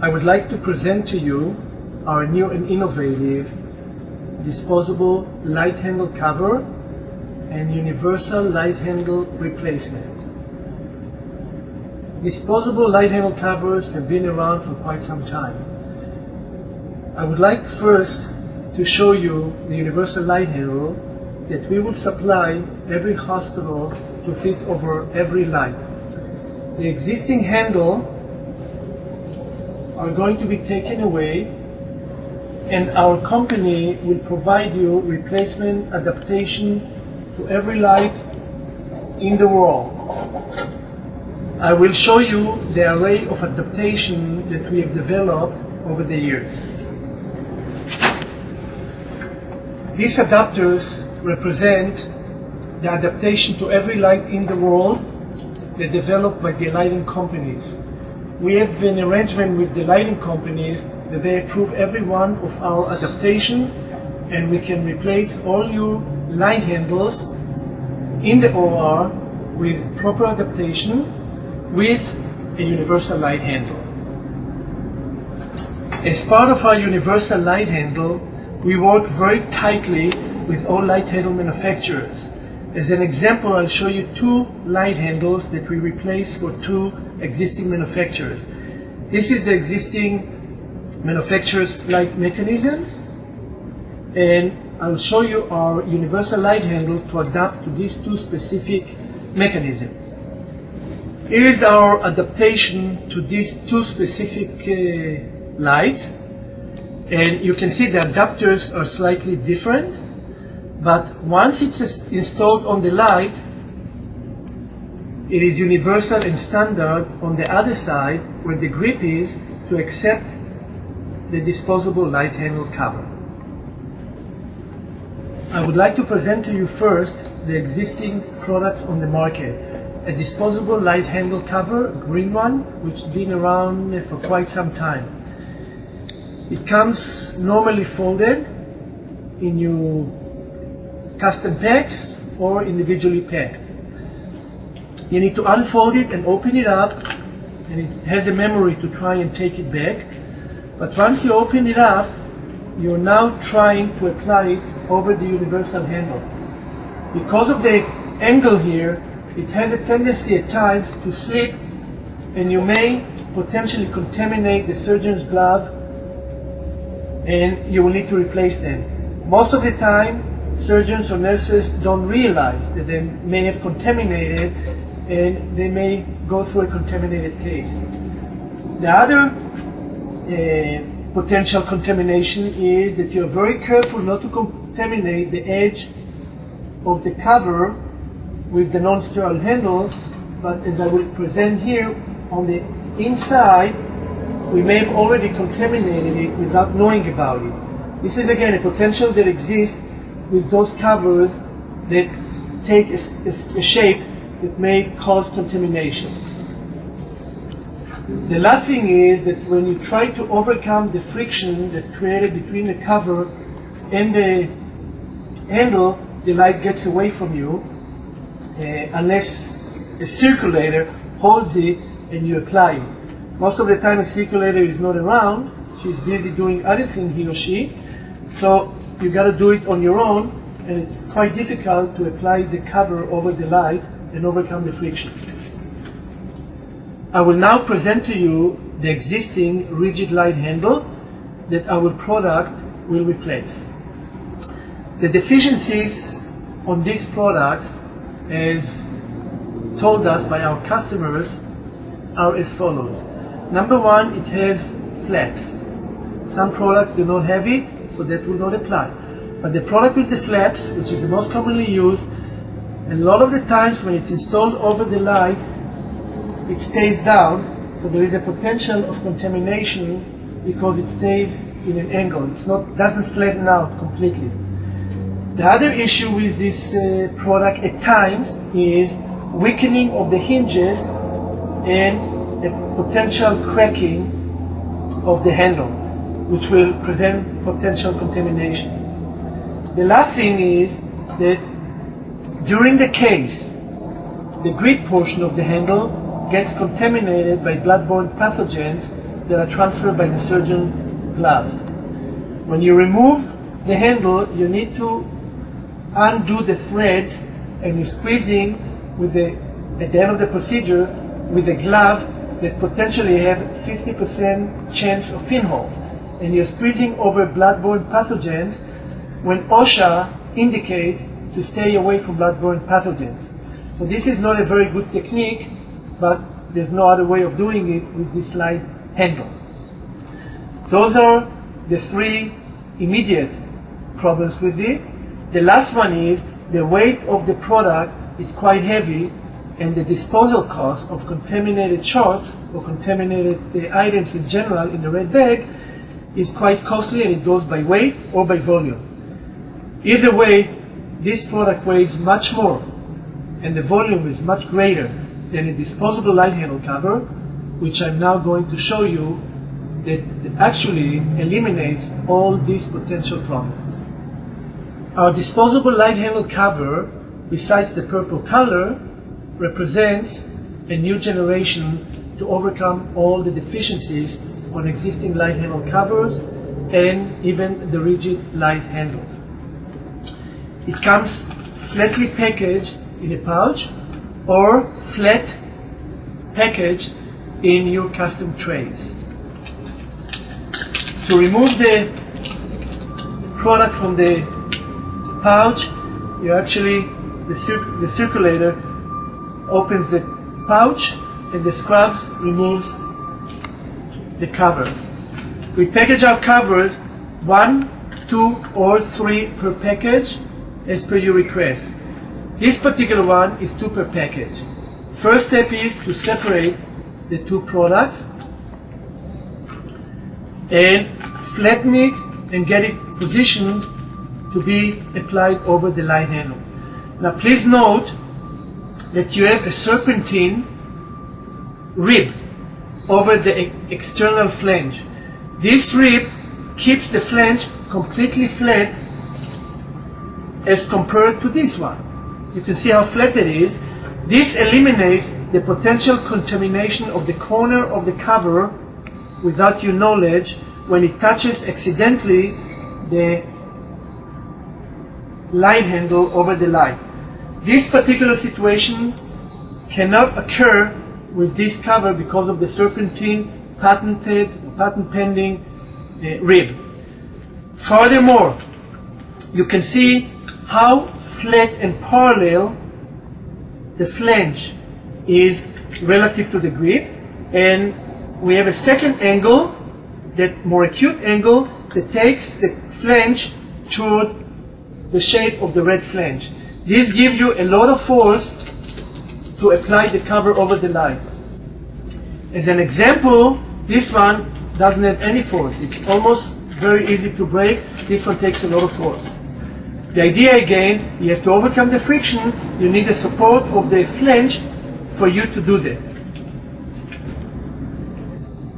I would like to present to you our new and innovative disposable light handle cover and universal light handle replacement. Disposable light handle covers have been around for quite some time. I would like first to show you the universal light handle that we will supply every hospital to fit over every light. The existing handle are going to be taken away, and our company will provide you replacement adaptation to every light in the world. I will show you the array of adaptation that we have developed over the years. These adapters represent the adaptation to every light in the world that developed by the lighting companies. We have an arrangement with the lighting companies that they approve every one of our adaptation, and we can replace all your light handles in the OR with proper adaptation with a universal light handle. As part of our universal light handle, we work very tightly with all light handle manufacturers. As an example, I'll show you two light handles that we replace for two existing manufacturers. This is the existing manufacturer's light mechanisms, and I'll show you our universal light handle to adapt to these two specific mechanisms. Here is our adaptation to these two specific lights, and you can see the adapters are slightly different, but once it's installed on the light, it is universal and standard on the other side where the grip is to accept the disposable light handle cover. I would like to present to you first the existing products on the market. A disposable light handle cover, a green one, which has been around for quite some time. It comes normally folded in your custom packs or individually packed. You need to unfold it and open it up, and it has a memory to try and take it back. But once you open it up, you're now trying to apply it over the universal handle. Because of the angle here, it has a tendency at times to slip, and you may potentially contaminate the surgeon's glove, and you will need to replace them. Most of the time, surgeons or nurses don't realize that they may have contaminated, and they may go through a contaminated case. The other potential contamination is that you're very careful not to contaminate the edge of the cover with the non-sterile handle, but as I will present here, on the inside, we may have already contaminated it without knowing about it. This is again a potential that exists with those covers that take a shape that may cause contamination. The last thing is that when you try to overcome the friction that's created between the cover and the handle, the light gets away from you unless a circulator holds it and you apply it. Most of the time a circulator is not around, she's busy doing other things, he or she, so you got to do it on your own, and it's quite difficult to apply the cover over the light and overcome the friction. I will now present to you the existing rigid light handle that our product will replace. The deficiencies on these products, as told us by our customers, are as follows. Number one, it has flaps. Some products do not have it, so that will not apply. But the product with the flaps, which is the most commonly used, a lot of the times when it's installed over the light, it stays down, so there is a potential of contamination because it stays in an angle. Doesn't flatten out completely. The other issue with this product at times is weakening of the hinges and a potential cracking of the handle, which will present potential contamination. The last thing is that during the case, the grip portion of the handle gets contaminated by bloodborne pathogens that are transferred by the surgeon gloves. When you remove the handle, you need to undo the threads, and you're squeezing at the end of the procedure with a glove that potentially have 50% chance of pinhole. And you're squeezing over bloodborne pathogens when OSHA indicates to stay away from bloodborne pathogens. So this is not a very good technique, but there's no other way of doing it with this slide handle. Those are the three immediate problems with it. The last one is the weight of the product is quite heavy, and the disposal cost of contaminated sharps or contaminated items in general in the red bag is quite costly, and it goes by weight or by volume. Either way, this product weighs much more and the volume is much greater than a disposable light handle cover, which I'm now going to show you that actually eliminates all these potential problems. Our disposable light handle cover, besides the purple color, represents a new generation to overcome all the deficiencies on existing light handle covers and even the rigid light handles. It comes flatly packaged in a pouch or flat packaged in your custom trays. To remove the product from the pouch, you actually, the circulator opens the pouch and the scrubs removes the covers. We package our covers 1, 2, or 3 per package as per your request. This particular one is 2 per package. First step is to separate the two products and flatten it and get it positioned to be applied over the light handle. Now please note that you have a serpentine rib over the external flange. This rib keeps the flange completely flat as compared to this one. You can see how flat it is. This eliminates the potential contamination of the corner of the cover without your knowledge when it touches accidentally the light handle over the light. This particular situation cannot occur with this cover because of the serpentine patent pending rib. Furthermore, you can see how flat and parallel the flange is relative to the grip, and we have a second angle, that more acute angle, that takes the flange toward the shape of the red flange. This gives you a lot of force to apply the cover over the light. As an example, this one doesn't have any force. It's almost very easy to break. This one takes a lot of force. The idea again, you have to overcome the friction. You need the support of the flange for you to do that.